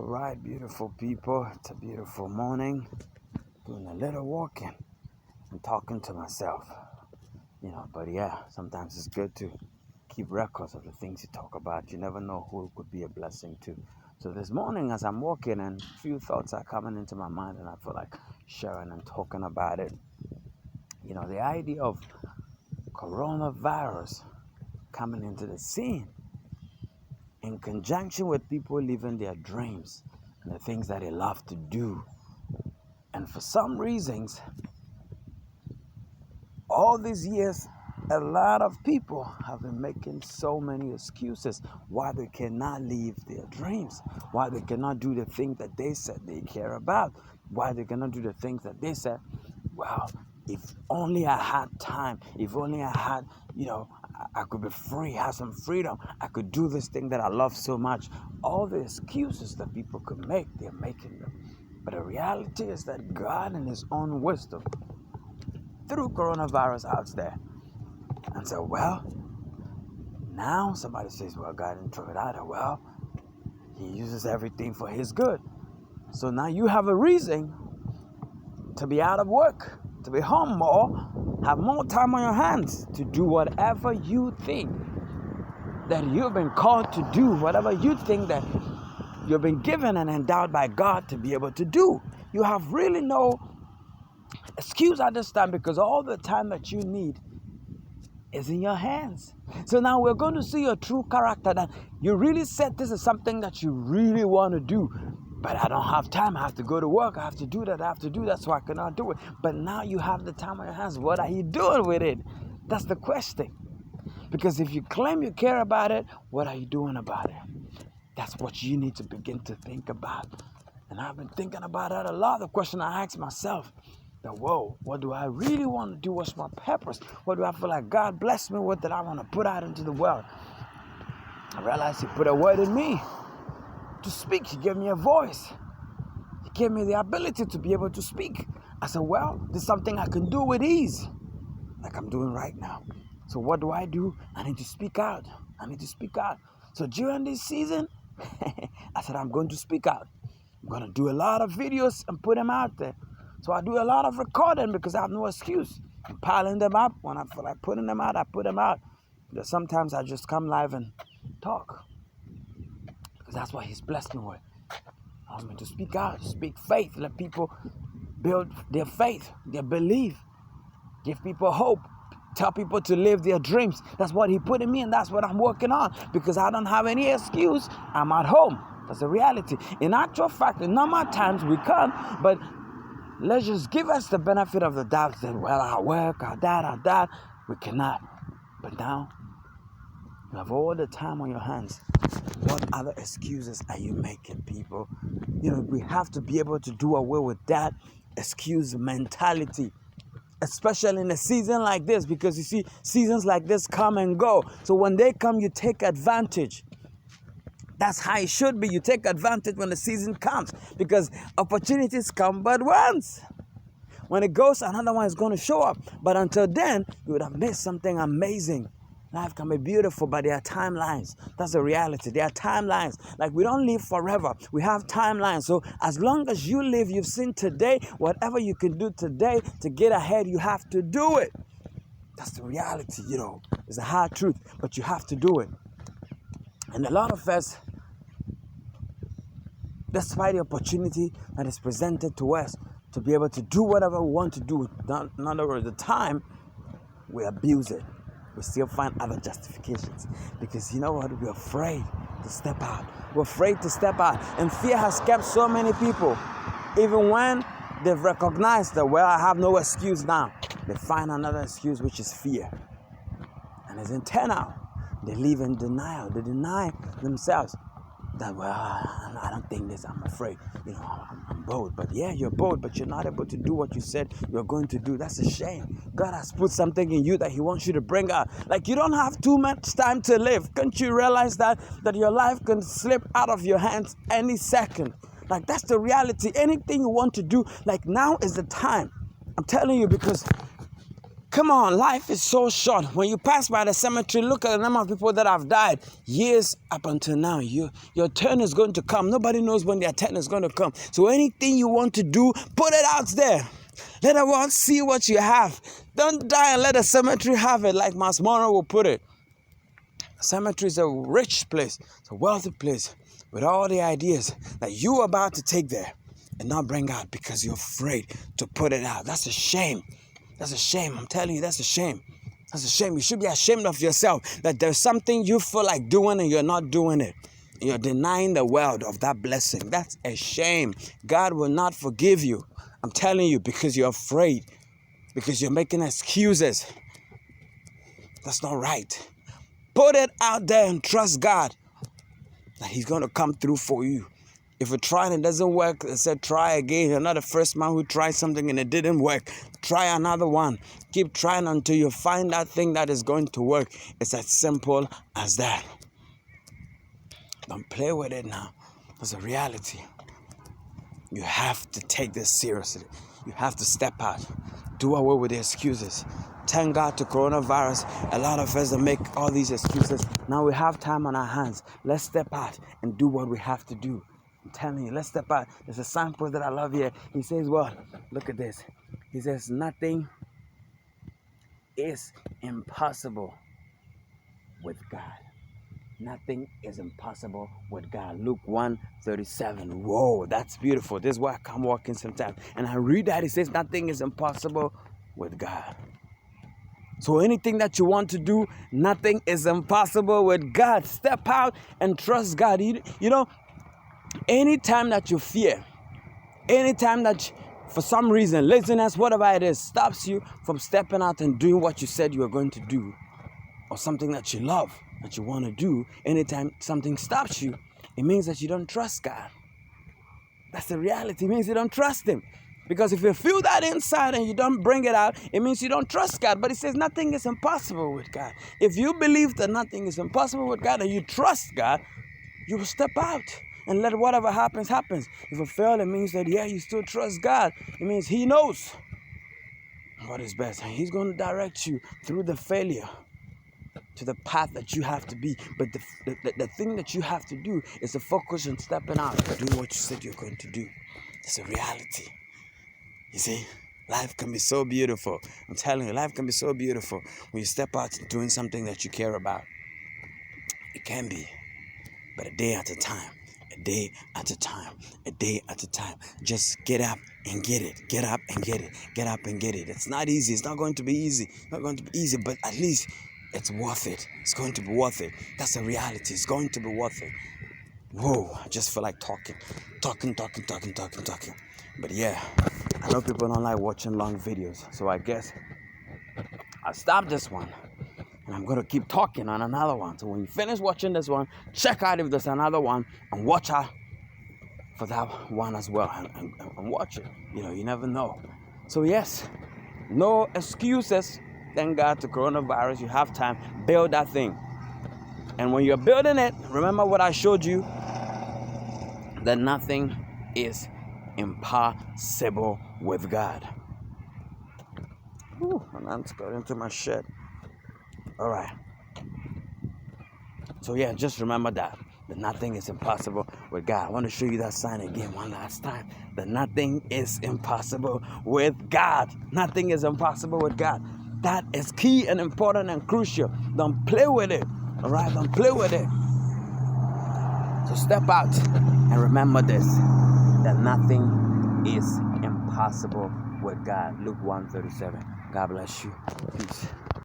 Right, beautiful people. It's a beautiful morning. Doing a little walking and talking to myself. But yeah, sometimes it's good to keep records of the things you talk about. You never know who it could be a blessing to. So this morning, as I'm walking, and a few thoughts are coming into my mind, and I feel like sharing and talking about it. The idea of coronavirus coming into the scene in conjunction with people living their dreams and the things that they love to do. And for some reasons, all these years, a lot of people have been making so many excuses why they cannot live their dreams, why they cannot do the things that they said they care about, why they cannot do the things that they said, well, if only I had time, if only I had, I could be free, have some freedom, I could do this thing that I love so much. All the excuses that people could make, they're making them. But the reality is that God in His own wisdom threw coronavirus out there and said, well, now somebody says, well, God didn't throw it out there. Well, He uses everything for His good. So now you have a reason to be out of work, to be home more, have more time on your hands to do whatever you think that you've been called to do, whatever you think that you've been given and endowed by God to be able to do. You have really no excuse at this time because all the time that you need is in your hands. So now we're going to see your true character, that you really said this is something that you really want to do. But I don't have time. I have to go to work. I have to do that. I have to do that, so I cannot do it. But now you have the time on your hands. What are you doing with it? That's the question. Because if you claim you care about it, what are you doing about it? That's what you need to begin to think about. And I've been thinking about that a lot. The question I ask myself, what do I really want to do? What's my purpose? What do I feel like God blessed me with that I want to put out into the world? I realized He put a word in me to speak. He gave me a voice. He gave me the ability to be able to speak. I said, this is something I can do with ease, like I'm doing right now. So what do? I need to speak out. So during this season, I said, I'm going to speak out. I'm going to do a lot of videos and put them out there. So I do a lot of recording because I have no excuse. I'm piling them up. When I feel like putting them out, I put them out. Because sometimes I just come live and talk. Because that's what He's blessed me with. I want me to speak out, speak faith, let people build their faith, their belief, give people hope, tell people to live their dreams. That's what He put in me, and that's what I'm working on. Because I don't have any excuse. I'm at home. That's the reality. In actual fact, in normal times we can't, but let's just give us the benefit of the doubt that, our work, our that, we cannot. But now, you have all the time on your hands. What other excuses are you making, people? We have to be able to do away with that excuse mentality, especially in a season like this, because you see, seasons like this come and go. So when they come, you take advantage. That's how it should be. You take advantage when the season comes, because opportunities come but once. When it goes, another one is going to show up. But until then, you would have missed something amazing. Life can be beautiful, but there are timelines. That's the reality. There are timelines. Like, we don't live forever. We have timelines. So as long as you live, you've seen today, whatever you can do today to get ahead, you have to do it. That's the reality, It's a hard truth, but you have to do it. And a lot of us, despite the opportunity that is presented to us to be able to do whatever we want to do, in other words, the time, we abuse it. We still find other justifications. Because you know what? We're afraid to step out. We're afraid to step out. And fear has kept so many people. Even when they've recognized that, I have no excuse now, they find another excuse, which is fear. And it's internal. They live in denial. They deny themselves that, I don't think this, I'm afraid. I'm bold. But yeah, you're bold, but you're not able to do what you said you're going to do. That's a shame. God has put something in you that He wants you to bring out. Like, you don't have too much time to live. Can't you realize that your life can slip out of your hands any second? Like, that's the reality. Anything you want to do, like, now is the time. I'm telling you, because Come on, life is so short. When you pass by the cemetery, look at the number of people that have died years up until now. Your turn is going to come. Nobody knows when their turn is going to come. So anything you want to do, put it out there. Let the world see what you have. Don't die and let the cemetery have it, like Mas Mono will put it. The cemetery is a rich place. It's a wealthy place with all the ideas that you're about to take there and not bring out because you're afraid to put it out. That's a shame. That's a shame. I'm telling you, that's a shame. That's a shame. You should be ashamed of yourself that there's something you feel like doing and you're not doing it. You're denying the world of that blessing. That's a shame. God will not forgive you. I'm telling you, because you're afraid, because you're making excuses. That's not right. Put it out there and trust God that He's going to come through for you. If you try and it doesn't work, I said try again. You're not the first man who tried something and it didn't work. Try another one. Keep trying until you find that thing that is going to work. It's as simple as that. Don't play with it now. It's a reality. You have to take this seriously. You have to step out. Do away with the excuses. Thank God to coronavirus. A lot of us that make all these excuses. Now we have time on our hands. Let's step out and do what we have to do. I'm telling you, let's step out. There's a signpost that I love here. He says, well, look at this. He says, nothing is impossible with God. Nothing is impossible with God. Luke 1:37. Whoa, that's beautiful. This is why I come walking sometimes. And I read that. It says, nothing is impossible with God. So anything that you want to do, nothing is impossible with God. Step out and trust God. You know, anytime that you fear, anytime that for some reason, laziness, whatever it is, stops you from stepping out and doing what you said you were going to do, or something that you love, that you want to do, anytime something stops you, it means that you don't trust God. That's the reality. It means you don't trust Him. Because if you feel that inside and you don't bring it out, it means you don't trust God. But it says nothing is impossible with God. If you believe that nothing is impossible with God and you trust God, you will step out and let whatever happens, happens. If you fail, it means that, yeah, you still trust God. It means He knows what is best. And He's going to direct you through the failure to the path that you have to be. But the thing that you have to do is to focus on stepping out and doing what you said you're going to do. It's a reality. You see, life can be so beautiful. I'm telling you, life can be so beautiful when you step out and doing something that you care about. It can be, but a day at a time. A day at a time. A day at a time. Just get up and get it. Get up and get it. Get up and get it. It's not easy. It's not going to be easy. It's not going to be easy, but at least it's worth it. It's going to be worth it. That's a reality. It's going to be worth it. Whoa, I just feel like talking. But yeah, I know people don't like watching long videos, so I guess I'll stop this one. And I'm going to keep talking on another one. So when you finish watching this one, check out if there's another one and watch out for that one as well. And watch it. You know, you never know. So yes, no excuses. Thank God to coronavirus. You have time. Build that thing. And when you're building it, remember what I showed you, that nothing is impossible with God. Ooh, and I'm got into my shed. All right. So yeah, just remember that nothing is impossible with God. I want to show you that sign again one last time. That nothing is impossible with God. Nothing is impossible with God. That is key and important and crucial. Don't play with it. All right? Don't play with it. So step out and remember this, that nothing is impossible with God. Luke 1:37. God bless you. Peace.